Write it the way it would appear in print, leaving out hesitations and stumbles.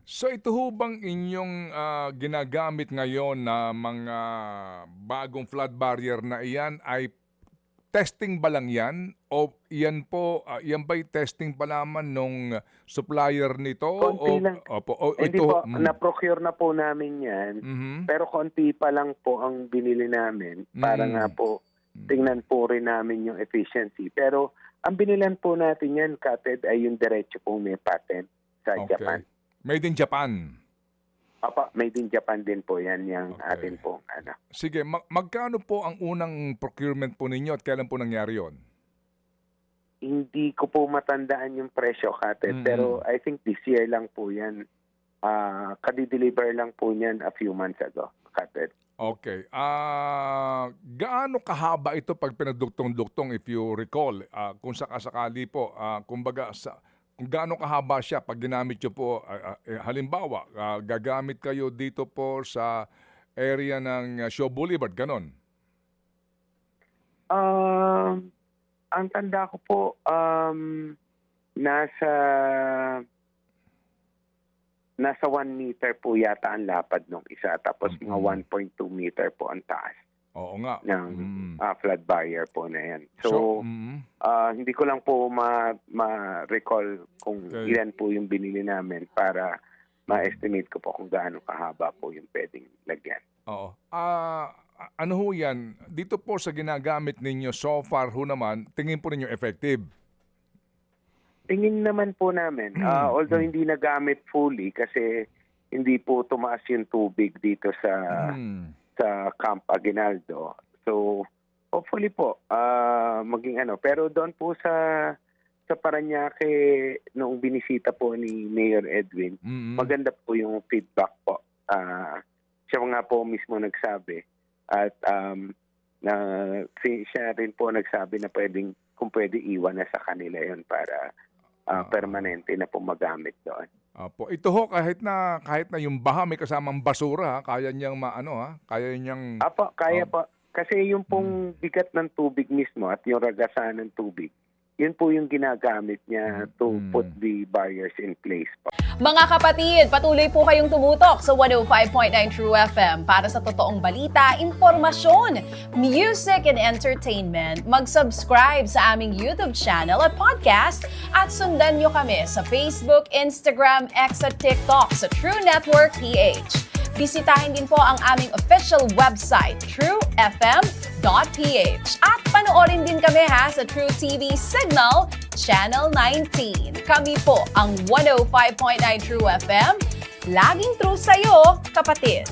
So ito ho bang inyong ginagamit ngayon na mga bagong flood barrier na iyan ay testing ba lang yan? O yan po, yan ba'y testing pa naman nung supplier nito? Konti lang. O Hindi ito, po, na-procure na po namin yan. mhm, Pero konti pa lang po ang binili namin para nga po tingnan po rin namin yung efficiency. Pero ang binilan po natin yan, Kated, ay yung diretso pong may patent sa Japan. Made in Japan. Papa, made in Japan din po yan, yung Okay. atin pong ano. Sige, magkano po ang unang procurement po ninyo at kailan po nangyari yon? Hindi ko po matandaan yung presyo, Kated, pero I think this year lang po yan. Kadi-deliver lang po niyan a few months ago, Kated. Okay. Gaano kahaba ito pag pinagduktong-duktong if you recall? Kung sakasakali po, kumbaga kung gaano kahaba siya pag ginamit nyo po, halimbawa, gagamit kayo dito po sa area ng Shaw Boulevard, ganon? Ang tanda ko po, nasa 1 meter po yata ang lapad nung isa, tapos mga 1.2 meter po ang taas Oo nga. ng flood barrier po na yan. So, So, hindi ko lang po ma-recall kung Okay. ilan po yung binili namin para ma-estimate ko po kung gaano kahaba po yung pwedeng lagyan. oo. Ano ho yan? Dito po sa ginagamit ninyo so far ho naman, tingin po ninyo effective? Tingin naman po namin, although hindi nagamit fully kasi hindi po tumaas yung tubig dito sa Camp Aguinaldo. So, hopefully po, maging ano. Pero doon po sa Parañaque, noong binisita po ni Mayor Edwin, maganda po yung feedback po. Siya nga po mismo nagsabi. At siya rin po nagsabi na kung pwede iwan na sa kanila yon para permanente na po magamit doon. Apo, ito ho kahit na yung baha may kasamang basura, kaya niyang kaya niyang Apo, kaya po. Kasi yung pong bigat ng tubig mismo at yung ragasan ng tubig, yun po yung ginagamit niya to put the barriers in place po. Mga kapatid, patuloy po kayong tumutok sa 105.9 True FM para sa totoong balita, impormasyon, music, and entertainment. Mag-subscribe sa aming YouTube channel at podcast at sundan nyo kami sa Facebook, Instagram, X at TikTok sa True Network PH. Bisitahin din po ang aming official website, truefm.ph. At panoorin din kami sa True TV Signal, Channel 19. Kami po ang 105.9 True FM. Laging true sa'yo, kapatid.